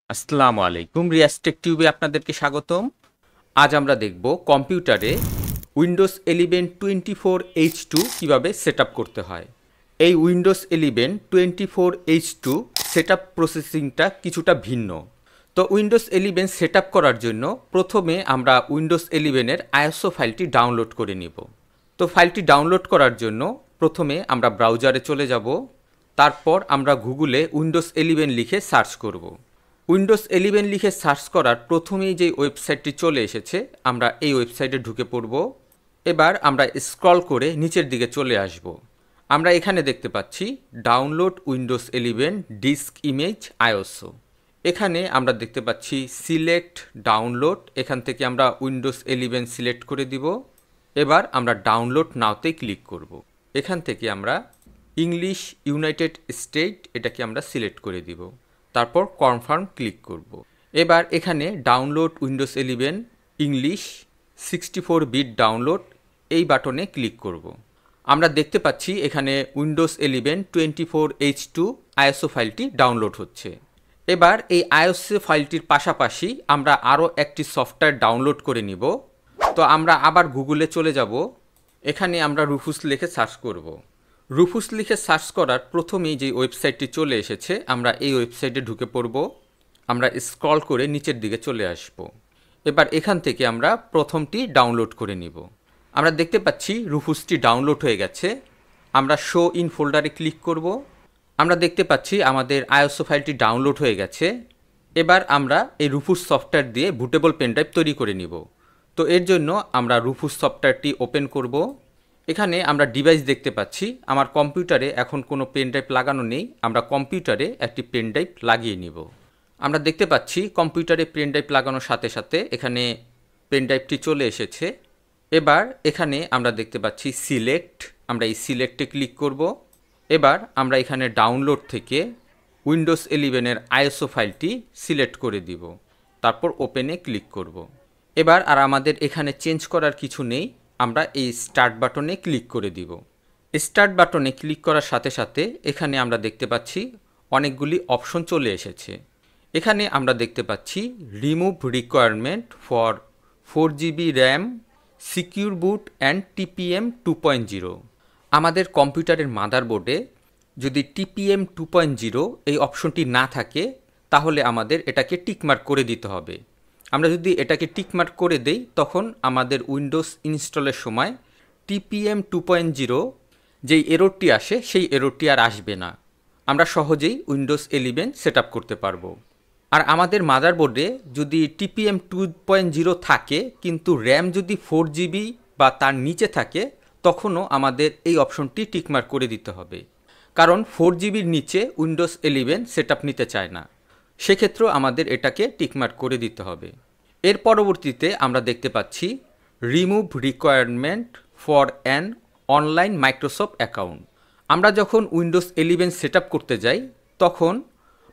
আসসালামু আলাইকুম, রিয়াস্টেক টিউবে আপনাদেরকে স্বাগতম। আজ আমরা দেখব কম্পিউটারে উইন্ডোজ 11 24H2 কীভাবে সেট আপ করতে হয়। এই উইন্ডোজ 11 24H2 সেট আপ প্রসেসিংটা কিছুটা ভিন্ন। তো উইন্ডোজ 11 সেট আপ করার জন্য প্রথমে আমরা উইন্ডোজ 11-এর আইএসও ফাইলটি ডাউনলোড করে নিব। তো ফাইলটি ডাউনলোড করার জন্য প্রথমে আমরা ব্রাউজারে চলে যাব। তারপর আমরা গুগলে উইন্ডোজ 11 লিখে সার্চ করব। উইন্ডোজ 11 লিখে সার্চ করার প্রথমেই যে ওয়েবসাইটটি চলে এসেছে, আমরা এই ওয়েবসাইটে ঢুকে পড়ব। এবার আমরা স্ক্রল করে নিচের দিকে চলে আসব। আমরা এখানে দেখতে পাচ্ছি download Windows 11 disk image ISO. এখানে আমরা দেখতে পাচ্ছি সিলেক্ট ডাউনলোড। এখান থেকে আমরা উইন্ডোজ 11 সিলেক্ট করে দিব। এবার আমরা ডাউনলোড নাওতে ক্লিক করব। এখান থেকে আমরা ইংলিশ ইউনাইটেড স্টেট এটাকে আমরা সিলেক্ট করে দিব। তারপর কনফার্ম ক্লিক করব। এবার এখানে download Windows 11 English 64 bit download এই বাটনে ক্লিক করব। আমরা দেখতে পাচ্ছি এখানে উইন্ডোজ 11 24H2 আইএসও ফাইলটি ডাউনলোড হচ্ছে। এবার এই আইএসও ফাইলটির পাশাপাশি আমরা আরও একটি সফটওয়্যার ডাউনলোড করে নিব। তো আমরা আবার গুগলে চলে যাব। এখানে আমরা রুফুস লিখে সার্চ করব। রুফুস লিখে সার্চ করার প্রথমেই যে ওয়েবসাইটটি চলে এসেছে, আমরা এই ওয়েবসাইটে ঢুকে পড়ব। আমরা স্ক্রল করে নিচের দিকে চলে আসব। এবার এখান থেকে আমরা প্রথমটি ডাউনলোড করে নিব। আমরা দেখতে পাচ্ছি রুফুসটি ডাউনলোড হয়ে গেছে। আমরা শো ইন ফোল্ডারে ক্লিক করব। আমরা দেখতে পাচ্ছি আমাদের আইএসও ফাইলটি ডাউনলোড হয়ে গেছে। এবার আমরা এই রুফুস সফটওয়্যার দিয়ে বুটেবল পেনড্রাইভ তৈরি করে নিব। তো এর জন্য আমরা রুফুস সফটওয়্যারটি ওপেন করব। এখানে আমরা ডিভাইস দেখতে পাচ্ছি। আমার কম্পিউটারে এখন কোনো পেনড্রাইভ লাগানো নেই। আমরা কম্পিউটারে একটি পেনড্রাইভ লাগিয়ে নিব। আমরা দেখতে পাচ্ছি কম্পিউটারে পেনড্রাইভ লাগানোর সাথে সাথে এখানে পেনড্রাইভটি চলে এসেছে। এবার এখানে আমরা দেখতে পাচ্ছি সিলেক্ট। আমরা এই সিলেক্টে ক্লিক করব। এবার আমরা এখানে ডাউনলোড থেকে উইন্ডোজ 11-এর আইএসও ফাইলটি সিলেক্ট করে দিব। তারপর ওপেনে ক্লিক করব। এবার আর আমাদের এখানে চেঞ্জ করার কিছু নেই। আমরা এই স্টার্ট বাটনে ক্লিক করে দিব। স্টার্ট বাটনে ক্লিক করার সাথে সাথে এখানে আমরা দেখতে পাচ্ছি অনেকগুলি অপশন চলে এসেছে। এখানে আমরা দেখতে পাচ্ছি remove requirement for 4GB RAM, secure boot and TPM 2.0। আমাদের কম্পিউটারের মাদারবোর্ডে যদি TPM 2.0 এই অপশনটি না থাকে, তাহলে আমাদের এটাকে টিকমার্ক করে দিতে হবে। আমরা যদি এটাকে টিকমার্ক করে দেই, তখন আমাদের উইন্ডোজ ইনস্টলের সময় TPM 2.0 যেই এররটি আসে সেই এররটি আর আসবে না। আমরা সহজেই উইন্ডোজ 11 সেট আপ করতে পারবো। আর আমাদের মাদারবোর্ডে যদি TPM 2.0 থাকে কিন্তু র্যাম যদি 4GB বা তার নিচে থাকে, তখনও আমাদের এই অপশনটি টিকমার্ক করে দিতে হবে। কারণ 4GBর নিচে উইন্ডোজ 11 সেট আপ নিতে চায় না। সেক্ষেত্রেও আমাদের এটাকে টিকমার্ক করে দিতে হবে। এর পরবর্তীতে আমরা দেখতে পাচ্ছি remove requirement for an online Microsoft account. আমরা যখন উইন্ডোজ 11 সেট আপ করতে যাই, তখন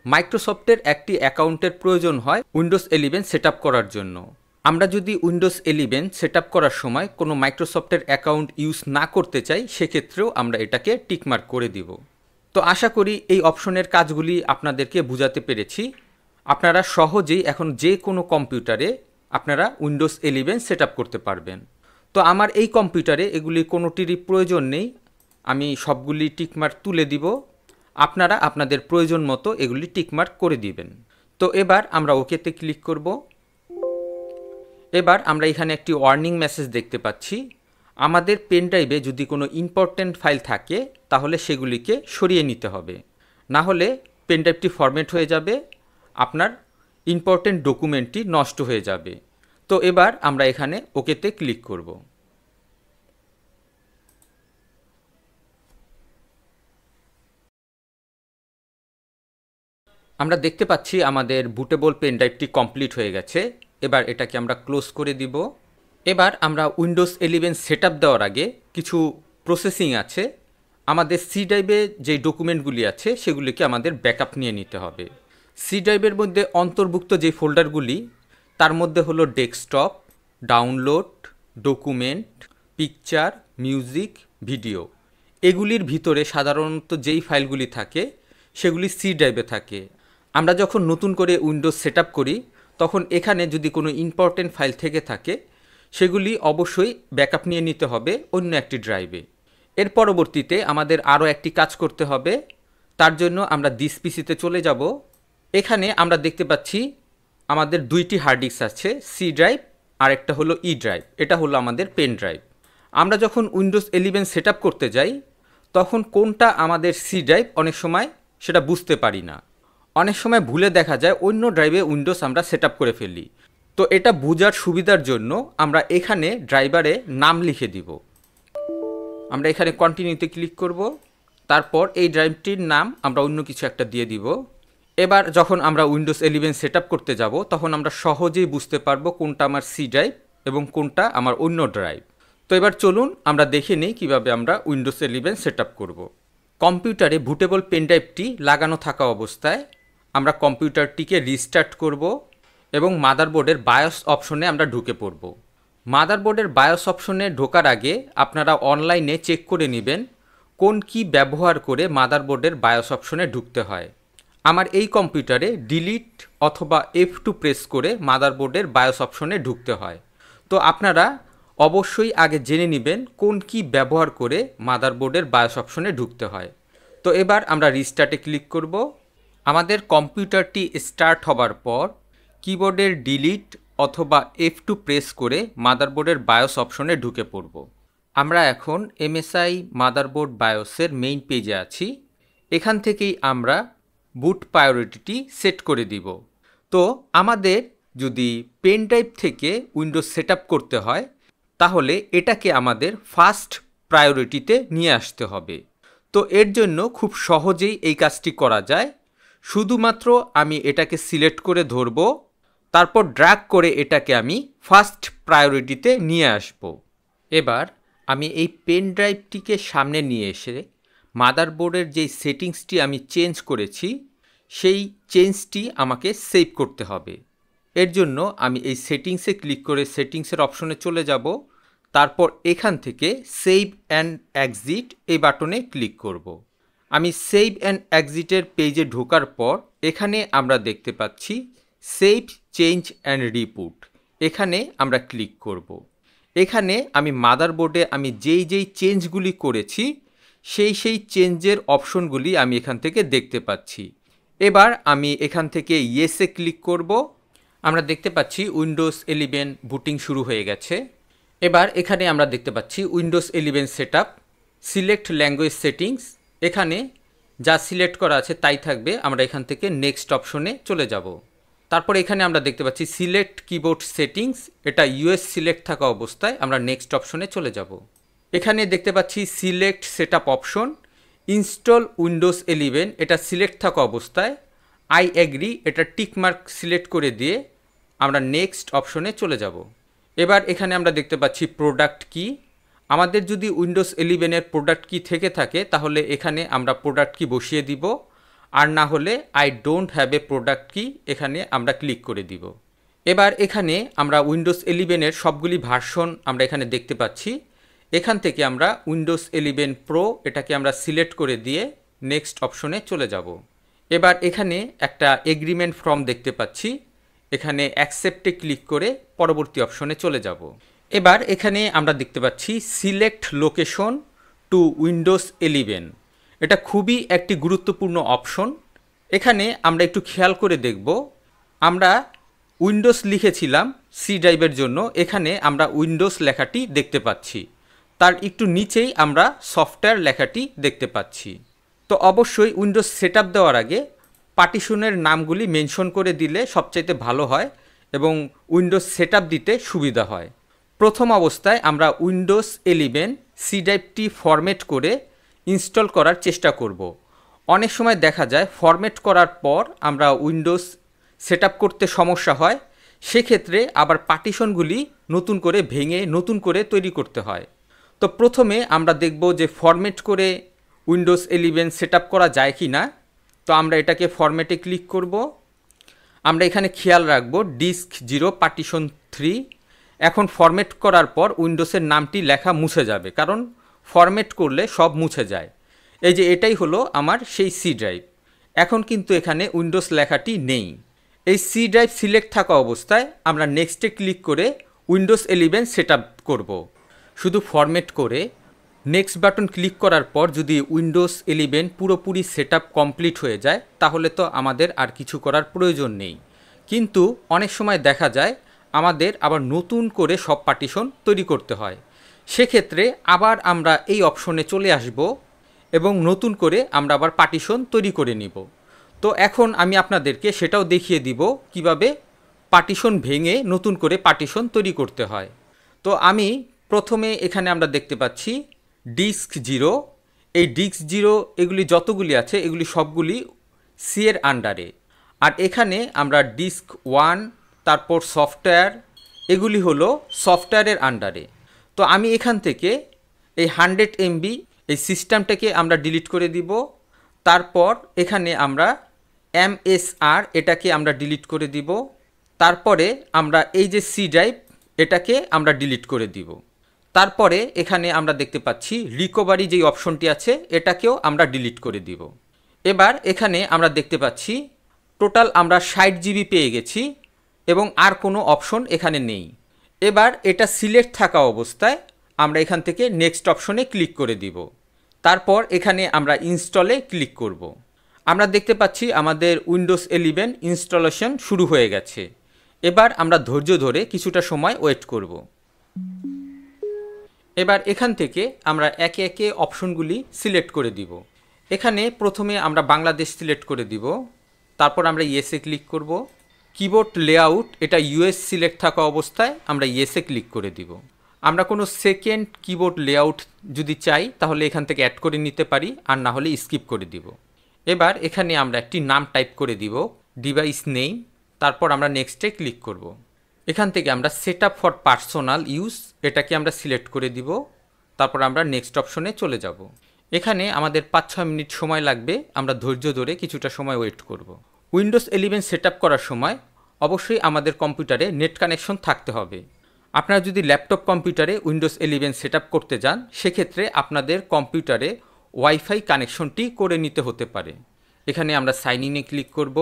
মাইক্রোসফটের একটি অ্যাকাউন্টের প্রয়োজন হয় উইন্ডোজ 11 সেট আপ করার জন্য। আমরা যদি উইন্ডোজ 11 সেট আপ করার সময় কোনো মাইক্রোসফটের অ্যাকাউন্ট ইউজ না করতে চাই, সেক্ষেত্রেও আমরা এটাকে টিকমার্ক করে দিব। তো আশা করি এই অপশনের কাজগুলি আপনাদেরকে বোঝাতে পেরেছি। আপনারা সহজেই এখন যে কোনো কম্পিউটারে আপনারা উইন্ডোজ 11 সেট আপ করতে পারবেন। তো আমার এই কম্পিউটারে এগুলি কোনোটিরই প্রয়োজন নেই। আমি সবগুলি টিকমার্ক তুলে দিব। আপনারা আপনাদের প্রয়োজন মতো এগুলি টিকমার্ক করে দিবেন। তো এবার আমরা ওকেতে ক্লিক করব। এবার আমরা এখানে একটি ওয়ার্নিং মেসেজ দেখতে পাচ্ছি। আমাদের পেন ড্রাইভে যদি কোনো ইম্পর্ট্যান্ট ফাইল থাকে, তাহলে সেগুলিকে সরিয়ে নিতে হবে। না হলে পেন ড্রাইভটি ফরম্যাট হয়ে যাবে, আপনার ইম্পর্ট্যান্ট ডকুমেন্টটি নষ্ট হয়ে যাবে। তো এবার আমরা এখানে ওকেতে ক্লিক করব। আমরা দেখতে পাচ্ছি আমাদের বুটেবল পেন ড্রাইভটি কমপ্লিট হয়ে গেছে। এবার এটাকে আমরা ক্লোজ করে দিব। এবার আমরা উইন্ডোজ 11 সেট আপ দেওয়ার আগে কিছু প্রসেসিং আছে। আমাদের সি ড্রাইভে যে ডকুমেন্টগুলি আছে সেগুলিকে আমাদের ব্যাকআপ নিয়ে নিতে হবে। সি ড্রাইভের মধ্যে অন্তর্ভুক্ত যে ফোল্ডারগুলি, তার মধ্যে হলো desktop, download, document, picture, music, video. এগুলির ভিতরে সাধারণত যেই ফাইলগুলি থাকে সেগুলি সি ড্রাইভে থাকে। আমরা যখন নতুন করে উইন্ডোজ সেটআপ করি তখন এখানে যদি কোনো ইম্পর্টেন্ট ফাইল থেকে থাকে সেগুলি অবশ্যই ব্যাকআপ নিয়ে নিতে হবে অন্য একটি ড্রাইভে। এর পরবর্তীতে আমাদের আরও একটি কাজ করতে হবে। তার জন্য আমরা দিস পিসিতে চলে যাব। এখানে আমরা দেখতে পাচ্ছি আমাদের দুইটি হার্ড ডিস্ক আছে, সি ড্রাইভ আর একটা হলো ই ড্রাইভ। এটা হলো আমাদের পেন ড্রাইভ। আমরা যখন উইন্ডোজ 11 সেটআপ করতে যাই তখন কোনটা আমাদের সি ড্রাইভ অনেক সময় সেটা বুঝতে পারি না। অনেক সময় ভুলে দেখা যায় অন্য ড্রাইভে উইন্ডোজ আমরা সেটআপ করে ফেলি। তো এটা বোঝার সুবিধার জন্য আমরা এখানে ড্রাইভারে নাম লিখে দিব। আমরা এখানে কন্টিনিউতে ক্লিক করব, তারপর এই ড্রাইভটির নাম আমরা অন্য কিছু একটা দিয়ে দিব। এবার যখন আমরা উইন্ডোজ 11 সেটআপ করতে যাব তখন আমরা সহজেই বুঝতে পারবো কোনটা আমার সি ড্রাইভ এবং কোনটা আমার অন্য ড্রাইভ। তো এবার চলুন আমরা দেখে নিই কীভাবে আমরা উইন্ডোজ 11 সেটআপ করব। কম্পিউটারে বুটেবল পেন ড্রাইভটি লাগানো থাকা অবস্থায় আমরা কম্পিউটারটিকে রিস্টার্ট করব এবং মাদারবোর্ডের বায়োস অপশনে আমরা ঢুকে পড়ব। মাদারবোর্ডের বায়োস অপশনে ঢোকার আগে আপনারা অনলাইনে চেক করে নেবেন কোন কি ব্যবহার করে মাদারবোর্ডের বায়োস অপশনে ঢুকতে হয়। আমার এই কম্পিউটারে ডিলিট অথবা F2 প্রেস করে মাদারবোর্ডের বায়োস অপশনে ঢুকতে হয়। তো আপনারা অবশ্যই আগে জেনে নেবেন কোন কি ব্যবহার করে মাদারবোর্ডের বায়োস অপশনে ঢুকতে হয়। তো এবার আমরা রিস্টার্টে ক্লিক করব। আমাদের কম্পিউটারটি স্টার্ট হবার পর কিবোর্ডের ডিলিট অথবা F2 প্রেস করে মাদারবোর্ডের বায়োস অপশনে ঢুকে পড়ব। আমরা এখন MSI মাদারবোর্ড বায়োসের মেইন পেজে আছি। এখান থেকেই আমরা বুট প্রায়োরিটিটি সেট করে দিব। তো আমাদের যদি পেন ড্রাইভ থেকে উইন্ডোজ সেটআপ করতে হয় তাহলে এটাকে আমাদের ফার্স্ট প্রায়োরিটিতে নিয়ে আসতে হবে। তো এর জন্য খুব সহজেই এই কাজটি করা যায়। শুধুমাত্র আমি এটাকে সিলেক্ট করে ধরব, তারপর ড্র্যাগ করে এটাকে আমি ফার্স্ট প্রায়োরিটিতে নিয়ে আসব। এবার আমি এই পেন ড্রাইভটিকে সামনে নিয়ে এসে মাদারবোর্ডের যেই সেটিংসটি আমি চেঞ্জ করেছি সেই চেঞ্জটি আমাকে সেভ করতে হবে। এর জন্য আমি এই সেটিংসে ক্লিক করে সেটিংসের অপশনে চলে যাব। তারপর এখান থেকে সেভ অ্যান্ড এক্সিট এই বাটনে ক্লিক করব। আমি সেভ অ্যান্ড এক্সিটের পেজে ঢোকার পর এখানে আমরা দেখতে পাচ্ছি সেভ চেঞ্জ অ্যান্ড রিপুট। এখানে আমরা ক্লিক করব। এখানে আমি মাদারবোর্ডে আমি যেই চেঞ্জগুলি করেছি সেই চেঞ্জের অপশনগুলি আমি এখান থেকে দেখতে পাচ্ছি। এবার আমি এখান থেকে ইয়েসে ক্লিক করব। আমরা দেখতে পাচ্ছি উইন্ডোজ 11 বুটিং শুরু হয়ে গেছে। এবার এখানে আমরা দেখতে পাচ্ছি Windows 11 setup, select language settings. এখানে যা সিলেক্ট করা আছে তাই থাকবে। আমরা এখান থেকে নেক্সট অপশনে চলে যাব। তারপর এখানে আমরা দেখতে পাচ্ছি সিলেক্ট কিবোর্ড সেটিংস, এটা ইউএস সিলেক্ট থাকা অবস্থায় আমরা নেক্সট অপশনে চলে যাব। এখানে দেখতে পাচ্ছি select setup option, install Windows 11 এটা সিলেক্ট থাকা অবস্থায় আই এগ্রি এটা টিকমার্ক সিলেক্ট করে দিয়ে আমরা নেক্সট অপশনে চলে যাব। এবার এখানে আমরা দেখতে পাচ্ছি প্রোডাক্ট কি। আমাদের যদি উইন্ডোজ 11-এর প্রোডাক্ট কি থেকে থাকে তাহলে এখানে আমরা প্রোডাক্ট কি বসিয়ে দিব, আর না হলে I don't have a product কি এখানে আমরা ক্লিক করে দিব। এবার এখানে আমরা উইন্ডোজ 11-এর সবগুলি ভার্সন আমরা এখানে দেখতে পাচ্ছি। এখান থেকে আমরা উইন্ডোজ 11 প্রো এটাকে আমরা সিলেক্ট করে দিয়ে নেক্সট অপশনে চলে যাব। এবার এখানে একটা এগ্রিমেন্ট ফর্ম দেখতে পাচ্ছি, এখানে অ্যাকসেপ্টে ক্লিক করে পরবর্তী অপশনে চলে যাব। এবার এখানে আমরা দেখতে পাচ্ছি সিলেক্ট লোকেশন টু উইন্ডোজ 11, এটা খুবই একটি গুরুত্বপূর্ণ অপশন। এখানে আমরা একটু খেয়াল করে দেখব, আমরা উইন্ডোজ লিখেছিলাম সি ড্রাইভের জন্য, এখানে আমরা উইন্ডোজ লেখাটি দেখতে পাচ্ছি, তার একটু নিচেই আমরা সফটওয়্যার লেখাটি দেখতে পাচ্ছি। তো অবশ্যই উইন্ডোজ সেটআপ দেওয়ার আগে পার্টিশনের নামগুলি মেনশন করে দিলে সবচাইতে ভালো হয় এবং উইন্ডোজ সেটআপ দিতে সুবিধা হয়। প্রথম অবস্থায় আমরা উইন্ডোজ 11 সি ড্রাইভটি ফরম্যাট করে ইনস্টল করার চেষ্টা করব। অনেক সময় দেখা যায় ফরম্যাট করার পর আমরা উইন্ডোজ সেটআপ করতে সমস্যা হয়, সেক্ষেত্রে আবার পার্টিশনগুলি নতুন করে ভেঙে নতুন করে তৈরি করতে হয়। তো প্রথমে আমরা দেখব যে ফরম্যাট করে উইন্ডোজ 11 সেটআপ করা যায় কি না। তো আমরা এটাকে ফরম্যাটে ক্লিক করব। আমরা এখানে খেয়াল রাখব ডিস্ক 0 পার্টিশন 3। এখন ফরম্যাট করার পর উইন্ডোজের নামটি লেখা মুছে যাবে, কারণ ফরম্যাট করলে সব মুছে যায়। এই যে এটাই হলো আমার সেই সি ড্রাইভ। এখন কিন্তু এখানে উইন্ডোজ লেখাটি নেই। এই সি ড্রাইভ সিলেক্ট থাকা অবস্থায় আমরা নেক্সটে ক্লিক করে উইন্ডোজ 11 সেট আপ করবো। শুধু ফরম্যাট করে নেক্সট বাটন ক্লিক করার পর যদি উইন্ডোজ 11 পুরোপুরি সেট আপ কমপ্লিট হয়ে যায় তাহলে তো আমাদের আর কিছু করার প্রয়োজন নেই। কিন্তু অনেক সময় দেখা যায় আমাদের আবার নতুন করে সব পার্টিশন তৈরি করতে হয়। সেক্ষেত্রে আবার আমরা এই অপশনে চলে আসব এবং নতুন করে আমরা আবার পার্টিশন তৈরি করে নিব। তো এখন আমি আপনাদেরকে সেটাও দেখিয়ে দিব কিভাবে পার্টিশন ভেঙে নতুন করে পার্টিশন তৈরি করতে হয়। তো আমি প্রথমে এখানে আমরা দেখতে পাচ্ছি ডিস্ক 0। এই ডিস্ক 0 এগুলি যতগুলি আছে এগুলি সবগুলি সি এর আন্ডারে। আর এখানে আমরা ডিস্ক 1, তারপর সফটওয়্যার, এগুলি হলো সফটওয়্যারের আন্ডারে। তো আমি এখান থেকে এই 100 MB এই সিস্টেমটাকে আমরা ডিলিট করে দিব। তারপর এখানে আমরা MSR এটাকে আমরা ডিলিট করে দিব। তারপরে আমরা এই যে সি ড্রাইভ এটাকে আমরা ডিলিট করে দিব। তারপরে এখানে আমরা দেখতে পাচ্ছি রিকভারি যেই অপশনটি আছে এটাকেও আমরা ডিলিট করে দিব। এবার এখানে আমরা দেখতে পাচ্ছি টোটাল আমরা 60 GB পেয়ে গেছি এবং আর কোনো অপশন এখানে নেই। এবার এটা সিলেক্ট থাকা অবস্থায় আমরা এখান থেকে নেক্সট অপশনে ক্লিক করে দিব। তারপর এখানে আমরা ইনস্টলে ক্লিক করব। আমরা দেখতে পাচ্ছি আমাদের উইন্ডোজ 11 ইনস্টলেশন শুরু হয়ে গেছে। এবার আমরা ধৈর্য ধরে কিছুটা সময় ওয়েট করব। এবার এখান থেকে আমরা একে একে অপশনগুলি সিলেক্ট করে দিব। এখানে প্রথমে আমরা বাংলাদেশ সিলেক্ট করে দিব। তারপর আমরা ইয়েসে ক্লিক করব। কিবোর্ড লেআউট এটা ইউএস সিলেক্ট থাকা অবস্থায় আমরা ইয়েসে ক্লিক করে দিব। আমরা কোনো সেকেন্ড কিবোর্ড লেআউট যদি চাই তাহলে এখান থেকে অ্যাড করে নিতে পারি, আর না হলে স্কিপ করে দিব। এবার এখানে আমরা একটি নাম টাইপ করে দিব, ডিভাইস নেম। তারপর আমরা নেক্সটে ক্লিক করব। এখান থেকে আমরা set up for personal use এটাকে আমরা সিলেক্ট করে দিব। তারপর আমরা নেক্সট অপশনে চলে যাব। এখানে আমাদের 5-6 মিনিট সময় লাগবে, আমরা ধৈর্য ধরে কিছুটা সময় ওয়েট করব। উইন্ডোজ 11 সেট আপ করার সময় অবশ্যই আমাদের কম্পিউটারে নেট কানেকশন থাকতে হবে। আপনারা যদি ল্যাপটপ কম্পিউটারে উইন্ডোজ 11 সেট আপ করতে যান সেক্ষেত্রে আপনাদের কম্পিউটারে ওয়াইফাই কানেকশনটি করে নিতে হতে পারে। এখানে আমরা সাইন ইনে ক্লিক করব।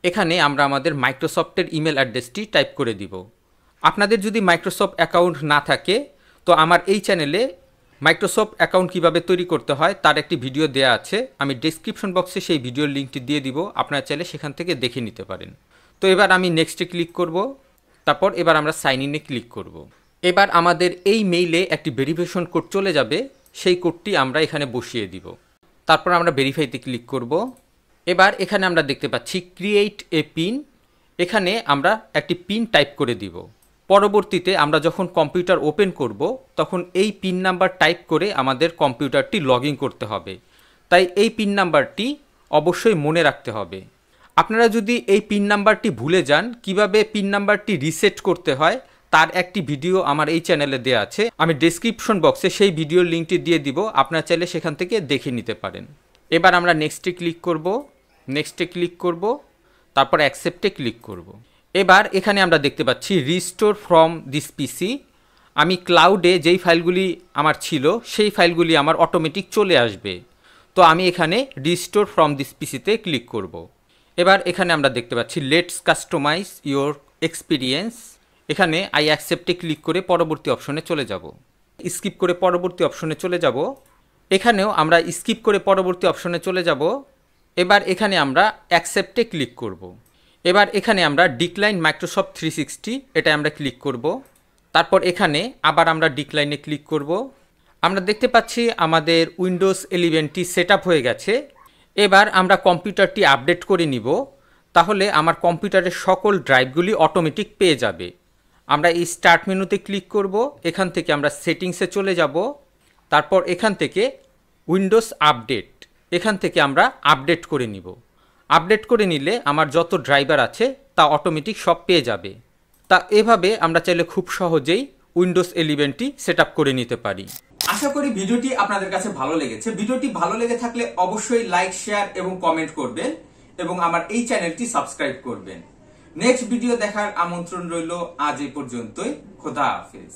এখানে আমরা আমাদের মাইক্রোসফটের ইমেল অ্যাড্রেসটি টাইপ করে দিব। আপনাদের যদি মাইক্রোসফট অ্যাকাউন্ট না থাকে তো আমার এই চ্যানেলে মাইক্রোসফট অ্যাকাউন্ট কিভাবে তৈরি করতে হয় তার একটি ভিডিও দেয়া আছে, আমি ডেসক্রিপশন বক্সে সেই ভিডিওর লিঙ্কটি দিয়ে দিব, আপনারা চাইলে সেখান থেকে দেখে নিতে পারেন। তো এবার আমি নেক্সটে ক্লিক করব। তারপর এবার আমরা সাইন ইনে ক্লিক করব। এবার আমাদের এই মেইলে একটি ভেরিফিকেশন কোড চলে যাবে, সেই কোডটি আমরা এখানে বসিয়ে দিব। তারপর আমরা ভেরিফাইতে ক্লিক করব। এবার এখানে আমরা দেখতে পাচ্ছি ক্রিয়েট এ পিন, এখানে আমরা একটি পিন টাইপ করে দিব। পরবর্তীতে আমরা যখন কম্পিউটার ওপেন করব তখন এই পিন নাম্বার টাইপ করে আমাদের কম্পিউটারটি লগ ইন করতে হবে। তাই এই পিন নাম্বারটি অবশ্যই মনে রাখতে হবে। আপনারা যদি এই পিন নাম্বারটি ভুলে যান, কিভাবে পিন নাম্বারটি রিসেট করতে হয় তার একটি ভিডিও আমার এই চ্যানেলে দেওয়া আছে, আমি ডেসক্রিপশন বক্সে সেই ভিডিওর লিঙ্কটি দিয়ে দিব, আপনারা চাইলে সেখান থেকে দেখে নিতে পারেন। এবার আমরা নেক্সটে ক্লিক করব, নেক্সটে ক্লিক করব, তারপর অ্যাকসেপ্টে ক্লিক করব। এবার এখানে আমরা দেখতে পাচ্ছি রিস্টোর ফ্রম দিস পিসি। আমি ক্লাউডে যেই ফাইলগুলি আমার ছিল সেই ফাইলগুলি আমার অটোমেটিক চলে আসবে। তো আমি এখানে রিস্টোর ফ্রম দিস পিসিতে ক্লিক করব। এবার এখানে আমরা দেখতে পাচ্ছি লেটস কাস্টমাইজ ইওর এক্সপিরিয়েন্স, এখানে আই অ্যাকসেপ্টে ক্লিক করে পরবর্তী অপশনে চলে যাব। স্কিপ করে পরবর্তী অপশনে চলে যাব। এখানেও আমরা স্কিপ করে পরবর্তী অপশনে চলে যাব। এবার এখানে আমরা অ্যাকসেপ্টে ক্লিক করব। এবার এখানে আমরা ডিক্লাইন মাইক্রোসফট 360 এটা আমরা ক্লিক করব। তারপর এখানে আবার আমরা ডিক্লাইনে ক্লিক করব। আমরা দেখতে পাচ্ছি আমাদের উইন্ডোজ 11টি সেট আপ হয়ে গেছে। এবার আমরা কম্পিউটারটি আপডেট করে নিব, তাহলে আমার কম্পিউটারের সকল ড্রাইভগুলি অটোমেটিক পেয়ে যাবে। আমরা এই স্টার্ট মেনুতে ক্লিক করব, এখান থেকে আমরা সেটিংসে চলে যাব। তারপর এখান থেকে উইন্ডোজ আপডেট, এখান থেকে আমরা আপডেট করে নিব। আপডেট করে নিলে আমার যত ড্রাইভার আছে তা অটোমেটিক সব পেয়ে যাবে। তা এভাবে আমরা চাইলে খুব সহজেই উইন্ডোজ 11টি সেট আপ করে নিতে পারি। আশা করি ভিডিওটি আপনাদের কাছে ভালো লেগেছে। ভিডিওটি ভালো লেগে থাকলে অবশ্যই লাইক, শেয়ার এবং কমেন্ট করবেন এবং আমার এই চ্যানেলটি সাবস্ক্রাইব করবেন। নেক্সট ভিডিও দেখার আমন্ত্রণ রইল। আজ এই পর্যন্তই। খোদা হাফেজ।